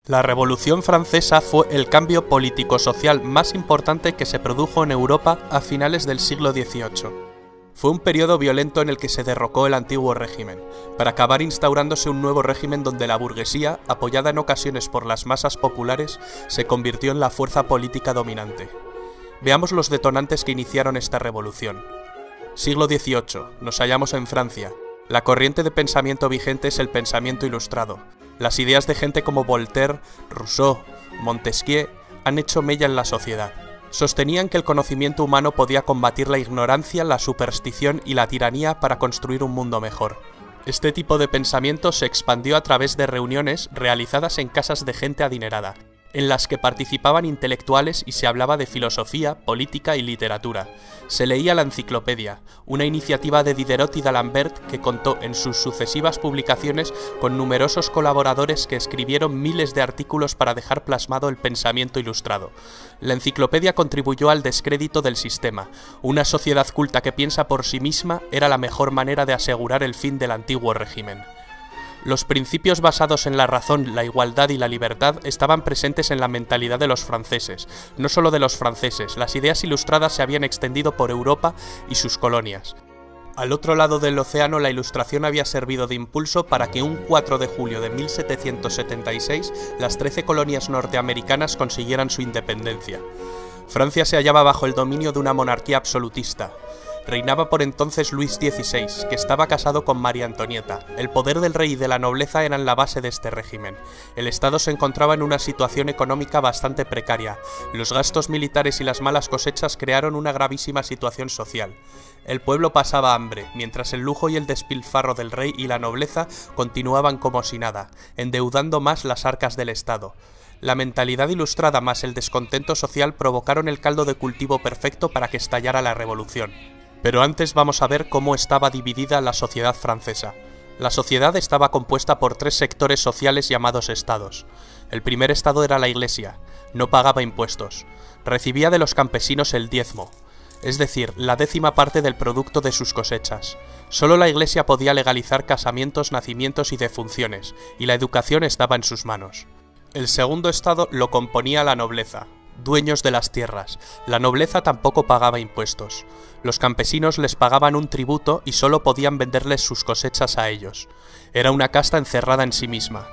La Revolución Francesa fue el cambio político-social más importante que se produjo en Europa a finales del siglo XVIII. Fue un periodo violento en el que se derrocó el antiguo régimen, para acabar instaurándose un nuevo régimen donde la burguesía, apoyada en ocasiones por las masas populares, se convirtió en la fuerza política dominante. Veamos los detonantes que iniciaron esta revolución. Siglo XVIII. Nos hallamos en Francia. La corriente de pensamiento vigente es el pensamiento ilustrado. Las ideas de gente como Voltaire, Rousseau, Montesquieu han hecho mella en la sociedad. Sostenían que el conocimiento humano podía combatir la ignorancia, la superstición y la tiranía para construir un mundo mejor. Este tipo de pensamiento se expandió a través de reuniones realizadas en casas de gente adinerada, en las que participaban intelectuales y se hablaba de filosofía, política y literatura. Se leía la enciclopedia, una iniciativa de Diderot y d'Alembert que contó en sus sucesivas publicaciones con numerosos colaboradores que escribieron miles de artículos para dejar plasmado el pensamiento ilustrado. La enciclopedia contribuyó al descrédito del sistema. Una sociedad culta que piensa por sí misma era la mejor manera de asegurar el fin del antiguo régimen. Los principios basados en la razón, la igualdad y la libertad estaban presentes en la mentalidad de los franceses. No solo de los franceses, las ideas ilustradas se habían extendido por Europa y sus colonias. Al otro lado del océano, la Ilustración había servido de impulso para que un 4 de julio de 1776 las 13 colonias norteamericanas consiguieran su independencia. Francia se hallaba bajo el dominio de una monarquía absolutista. Reinaba por entonces Luis XVI, que estaba casado con María Antonieta. El poder del rey y de la nobleza eran la base de este régimen. El Estado se encontraba en una situación económica bastante precaria. Los gastos militares y las malas cosechas crearon una gravísima situación social. El pueblo pasaba hambre, mientras el lujo y el despilfarro del rey y la nobleza continuaban como si nada, endeudando más las arcas del Estado. La mentalidad ilustrada más el descontento social provocaron el caldo de cultivo perfecto para que estallara la revolución. Pero antes vamos a ver cómo estaba dividida la sociedad francesa. La sociedad estaba compuesta por 3 sectores sociales llamados estados. El primer estado era la Iglesia, no pagaba impuestos, recibía de los campesinos el diezmo, es decir, la 10ª parte del producto de sus cosechas. Solo la Iglesia podía legalizar casamientos, nacimientos y defunciones, y la educación estaba en sus manos. El segundo estado lo componía la nobleza, dueños de las tierras. La nobleza tampoco pagaba impuestos. Los campesinos les pagaban un tributo y solo podían venderles sus cosechas a ellos. Era una casta encerrada en sí misma.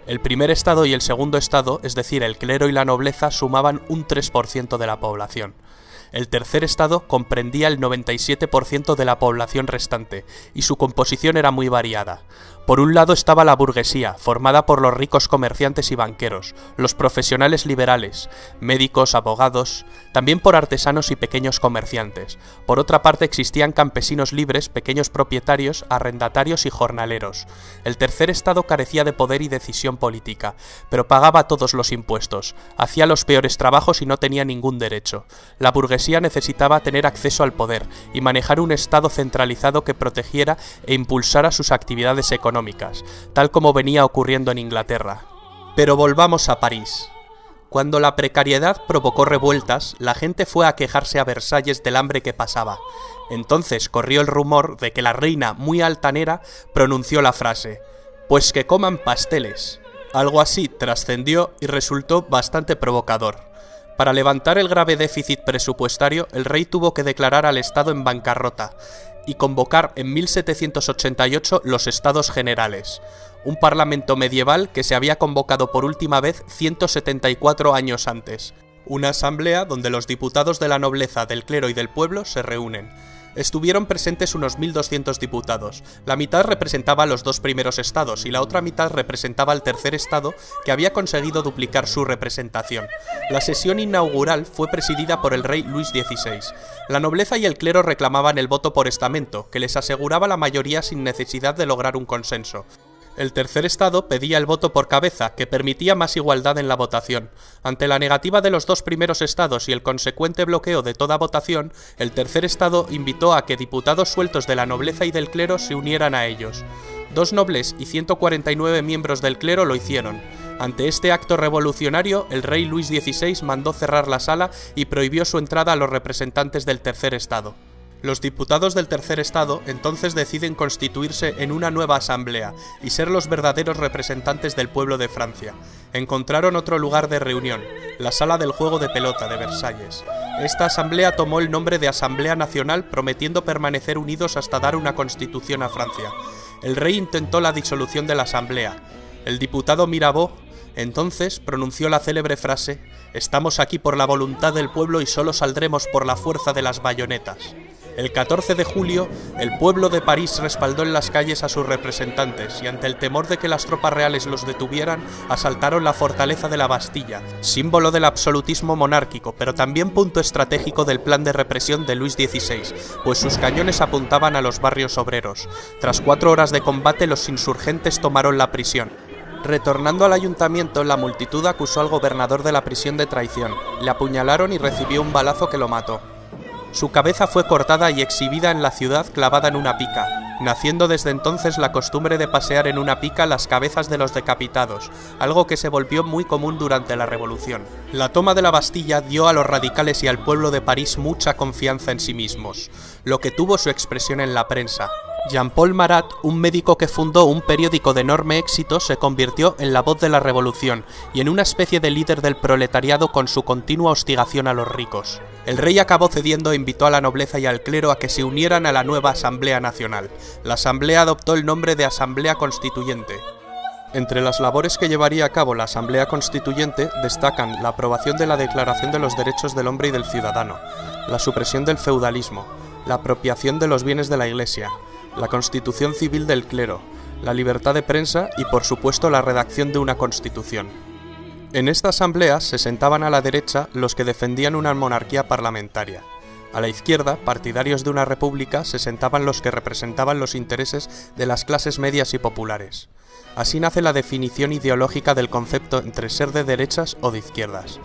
El primer estado y el segundo estado, es decir, el clero y la nobleza, sumaban un 3% de la población. El tercer estado comprendía el 97% de la población restante, y su composición era muy variada. Por un lado estaba la burguesía, formada por los ricos comerciantes y banqueros, los profesionales liberales, médicos, abogados, también por artesanos y pequeños comerciantes. Por otra parte existían campesinos libres, pequeños propietarios, arrendatarios y jornaleros. El tercer estado carecía de poder y decisión política, pero pagaba todos los impuestos, hacía los peores trabajos y no tenía ningún derecho. La burguesía necesitaba tener acceso al poder y manejar un estado centralizado que protegiera e impulsara sus actividades económicas, tal como venía ocurriendo en Inglaterra. Pero volvamos a París. Cuando la precariedad provocó revueltas, la gente fue a quejarse a Versalles del hambre que pasaba. Entonces corrió el rumor de que la reina, muy altanera, pronunció la frase: «Pues que coman pasteles». Algo así trascendió y resultó bastante provocador. Para levantar el grave déficit presupuestario, el rey tuvo que declarar al Estado en bancarrota y convocar en 1788 los Estados Generales, un parlamento medieval que se había convocado por última vez 174 años antes. Una asamblea donde los diputados de la nobleza, del clero y del pueblo se reúnen. Estuvieron presentes unos 1.200 diputados. La mitad representaba a los 2 primeros estados y la otra mitad representaba al tercer estado, que había conseguido duplicar su representación. La sesión inaugural fue presidida por el rey Luis XVI. La nobleza y el clero reclamaban el voto por estamento, que les aseguraba la mayoría sin necesidad de lograr un consenso. El tercer estado pedía el voto por cabeza, que permitía más igualdad en la votación. Ante la negativa de los 2 primeros estados y el consecuente bloqueo de toda votación, el tercer estado invitó a que diputados sueltos de la nobleza y del clero se unieran a ellos. 2 nobles y 149 miembros del clero lo hicieron. Ante este acto revolucionario, el rey Luis XVI mandó cerrar la sala y prohibió su entrada a los representantes del tercer estado. Los diputados del Tercer Estado entonces deciden constituirse en una nueva asamblea y ser los verdaderos representantes del pueblo de Francia. Encontraron otro lugar de reunión, la Sala del Juego de Pelota de Versalles. Esta asamblea tomó el nombre de Asamblea Nacional, prometiendo permanecer unidos hasta dar una constitución a Francia. El rey intentó la disolución de la asamblea. El diputado Mirabeau entonces pronunció la célebre frase: «Estamos aquí por la voluntad del pueblo y solo saldremos por la fuerza de las bayonetas». El 14 de julio, el pueblo de París respaldó en las calles a sus representantes y ante el temor de que las tropas reales los detuvieran, asaltaron la fortaleza de la Bastilla, símbolo del absolutismo monárquico, pero también punto estratégico del plan de represión de Luis XVI, pues sus cañones apuntaban a los barrios obreros. Tras 4 horas de combate, los insurgentes tomaron la prisión. Retornando al ayuntamiento, la multitud acusó al gobernador de la prisión de traición. Le apuñalaron y recibió un balazo que lo mató. Su cabeza fue cortada y exhibida en la ciudad clavada en una pica, naciendo desde entonces la costumbre de pasear en una pica las cabezas de los decapitados, algo que se volvió muy común durante la Revolución. La toma de la Bastilla dio a los radicales y al pueblo de París mucha confianza en sí mismos, lo que tuvo su expresión en la prensa. Jean-Paul Marat, un médico que fundó un periódico de enorme éxito, se convirtió en la voz de la revolución y en una especie de líder del proletariado con su continua hostigación a los ricos. El rey acabó cediendo e invitó a la nobleza y al clero a que se unieran a la nueva Asamblea Nacional. La asamblea adoptó el nombre de Asamblea Constituyente. Entre las labores que llevaría a cabo la Asamblea Constituyente destacan la aprobación de la Declaración de los Derechos del Hombre y del Ciudadano, la supresión del feudalismo, la apropiación de los bienes de la Iglesia, la constitución civil del clero, la libertad de prensa y, por supuesto, la redacción de una constitución. En esta asamblea se sentaban a la derecha los que defendían una monarquía parlamentaria. A la izquierda, partidarios de una república, se sentaban los que representaban los intereses de las clases medias y populares. Así nace la definición ideológica del concepto entre ser de derechas o de izquierdas.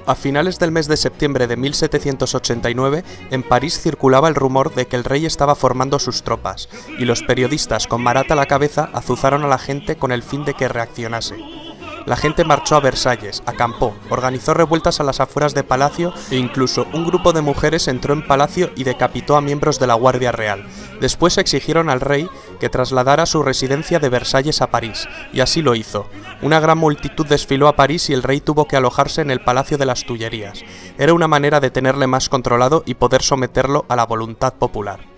A finales del mes de septiembre de 1789, en París circulaba el rumor de que el rey estaba formando sus tropas, y los periodistas, con Marat a la cabeza, azuzaron a la gente con el fin de que reaccionase. La gente marchó a Versalles, acampó, organizó revueltas a las afueras de Palacio e incluso un grupo de mujeres entró en Palacio y decapitó a miembros de la Guardia Real. Después exigieron al rey que trasladara su residencia de Versalles a París, y así lo hizo. Una gran multitud desfiló a París y el rey tuvo que alojarse en el Palacio de las Tullerías. Era una manera de tenerle más controlado y poder someterlo a la voluntad popular.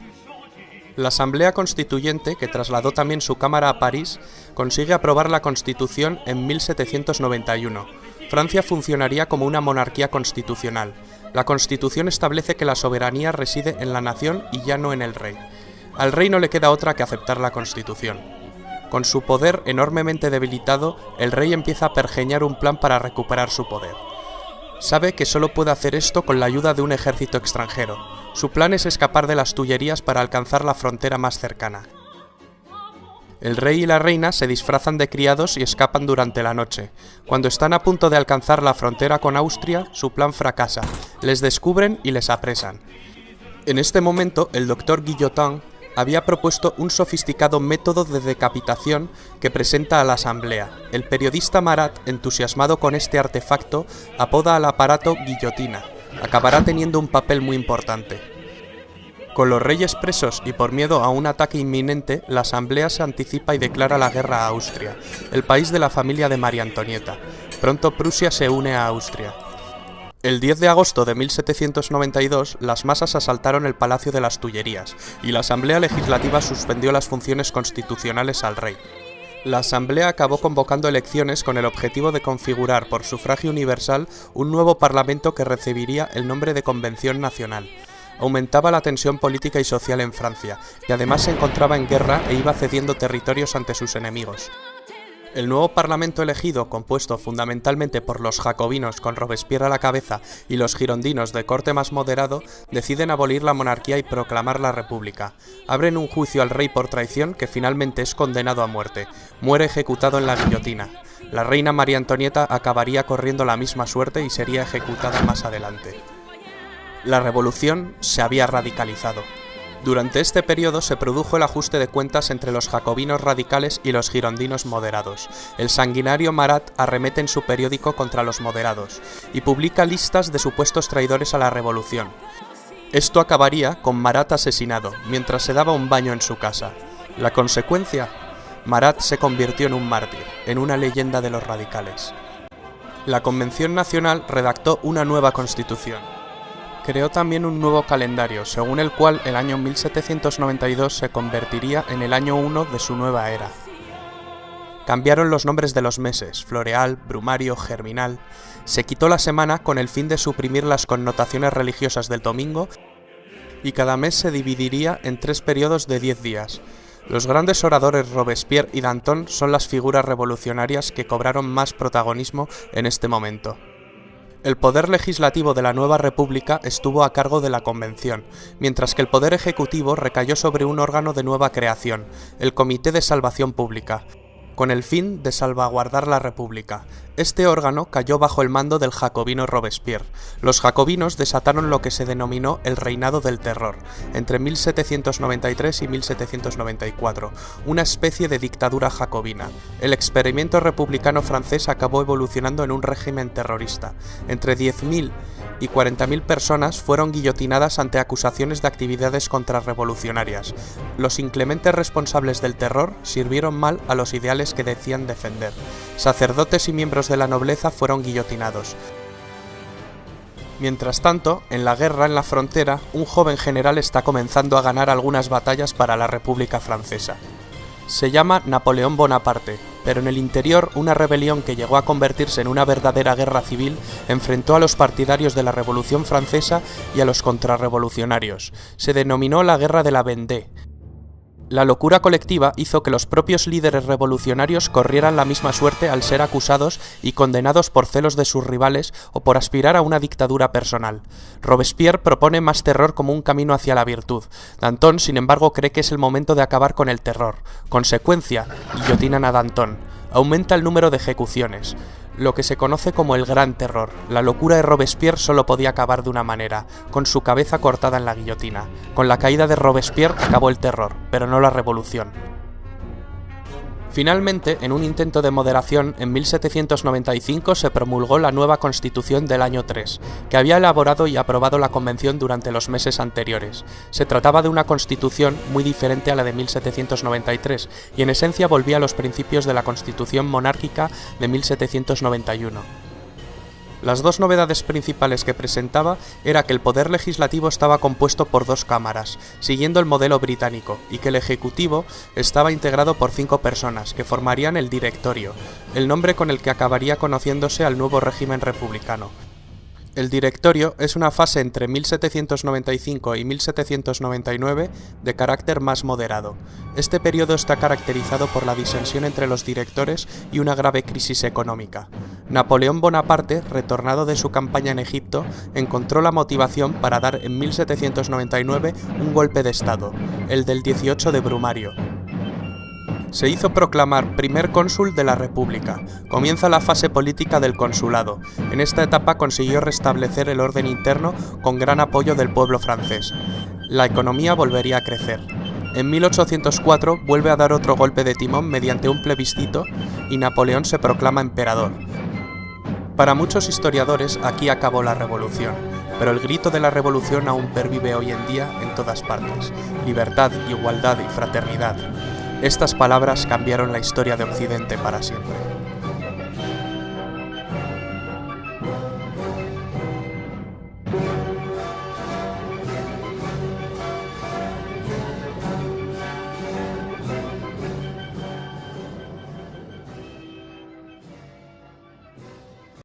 La Asamblea Constituyente, que trasladó también su cámara a París, consigue aprobar la Constitución en 1791. Francia funcionaría como una monarquía constitucional. La Constitución establece que la soberanía reside en la nación y ya no en el rey. Al rey no le queda otra que aceptar la Constitución. Con su poder enormemente debilitado, el rey empieza a pergeñar un plan para recuperar su poder. Sabe que solo puede hacer esto con la ayuda de un ejército extranjero. Su plan es escapar de las Tullerías para alcanzar la frontera más cercana. El rey y la reina se disfrazan de criados y escapan durante la noche. Cuando están a punto de alcanzar la frontera con Austria, su plan fracasa. Les descubren y les apresan. En este momento, el doctor Guillotin había propuesto un sofisticado método de decapitación que presenta a la asamblea. El periodista Marat, entusiasmado con este artefacto, apoda al aparato guillotina. Acabará teniendo un papel muy importante. Con los reyes presos y por miedo a un ataque inminente, la asamblea se anticipa y declara la guerra a Austria, el país de la familia de María Antonieta. Pronto Prusia se une a Austria. El 10 de agosto de 1792, las masas asaltaron el Palacio de las Tullerías y la Asamblea Legislativa suspendió las funciones constitucionales al rey. La Asamblea acabó convocando elecciones con el objetivo de configurar por sufragio universal un nuevo parlamento que recibiría el nombre de Convención Nacional. Aumentaba la tensión política y social en Francia, que además se encontraba en guerra e iba cediendo territorios ante sus enemigos. El nuevo parlamento elegido, compuesto fundamentalmente por los jacobinos con Robespierre a la cabeza y los girondinos de corte más moderado, deciden abolir la monarquía y proclamar la república. Abren un juicio al rey por traición que finalmente es condenado a muerte. Muere ejecutado en la guillotina. La reina María Antonieta acabaría corriendo la misma suerte y sería ejecutada más adelante. La revolución se había radicalizado. Durante este periodo se produjo el ajuste de cuentas entre los jacobinos radicales y los girondinos moderados. El sanguinario Marat arremete en su periódico contra los moderados y publica listas de supuestos traidores a la revolución. Esto acabaría con Marat asesinado, mientras se daba un baño en su casa. La consecuencia: Marat se convirtió en un mártir, en una leyenda de los radicales. La Convención Nacional redactó una nueva constitución. Creó también un nuevo calendario, según el cual el año 1792 se convertiría en el año 1 de su nueva era. Cambiaron los nombres de los meses: floreal, brumario, germinal. Se quitó la semana con el fin de suprimir las connotaciones religiosas del domingo y cada mes se dividiría en 3 periodos de 10 días. Los grandes oradores Robespierre y Danton son las figuras revolucionarias que cobraron más protagonismo en este momento. El poder legislativo de la nueva república estuvo a cargo de la Convención, mientras que el poder ejecutivo recayó sobre un órgano de nueva creación, el Comité de Salvación Pública, con el fin de salvaguardar la República. Este órgano cayó bajo el mando del jacobino Robespierre. Los jacobinos desataron lo que se denominó el Reinado del Terror, entre 1793 y 1794, una especie de dictadura jacobina. El experimento republicano francés acabó evolucionando en un régimen terrorista. Entre 10.000 y 40.000 personas fueron guillotinadas ante acusaciones de actividades contrarrevolucionarias. Los inclementes responsables del terror sirvieron mal a los ideales que decían defender. Sacerdotes y miembros de la nobleza fueron guillotinados. Mientras tanto, en la guerra en la frontera, un joven general está comenzando a ganar algunas batallas para la República Francesa. Se llama Napoleón Bonaparte, pero en el interior una rebelión que llegó a convertirse en una verdadera guerra civil enfrentó a los partidarios de la Revolución Francesa y a los contrarrevolucionarios. Se denominó la Guerra de la Vendée. La locura colectiva hizo que los propios líderes revolucionarios corrieran la misma suerte al ser acusados y condenados por celos de sus rivales o por aspirar a una dictadura personal. Robespierre propone más terror como un camino hacia la virtud. Danton, sin embargo, cree que es el momento de acabar con el terror. Consecuencia: guillotinan a Danton. Aumenta el número de ejecuciones. Lo que se conoce como el Gran Terror. La locura de Robespierre solo podía acabar de una manera, con su cabeza cortada en la guillotina. Con la caída de Robespierre acabó el terror, pero no la revolución. Finalmente, en un intento de moderación, en 1795 se promulgó la nueva Constitución del año 3, que había elaborado y aprobado la Convención durante los meses anteriores. Se trataba de una constitución muy diferente a la de 1793, y en esencia volvía a los principios de la Constitución monárquica de 1791. Las dos novedades principales que presentaba era que el poder legislativo estaba compuesto por 2 cámaras, siguiendo el modelo británico, y que el ejecutivo estaba integrado por 5 personas, que formarían el directorio, el nombre con el que acabaría conociéndose al nuevo régimen republicano. El directorio es una fase entre 1795 y 1799 de carácter más moderado. Este periodo está caracterizado por la disensión entre los directores y una grave crisis económica. Napoleón Bonaparte, retornado de su campaña en Egipto, encontró la motivación para dar en 1799 un golpe de estado, el del 18 de Brumario. Se hizo proclamar primer cónsul de la República. Comienza la fase política del consulado. En esta etapa consiguió restablecer el orden interno con gran apoyo del pueblo francés. La economía volvería a crecer. En 1804 vuelve a dar otro golpe de timón mediante un plebiscito y Napoleón se proclama emperador. Para muchos historiadores aquí acabó la revolución, pero el grito de la revolución aún pervive hoy en día en todas partes. Libertad, igualdad y fraternidad. Estas palabras cambiaron la historia de Occidente para siempre.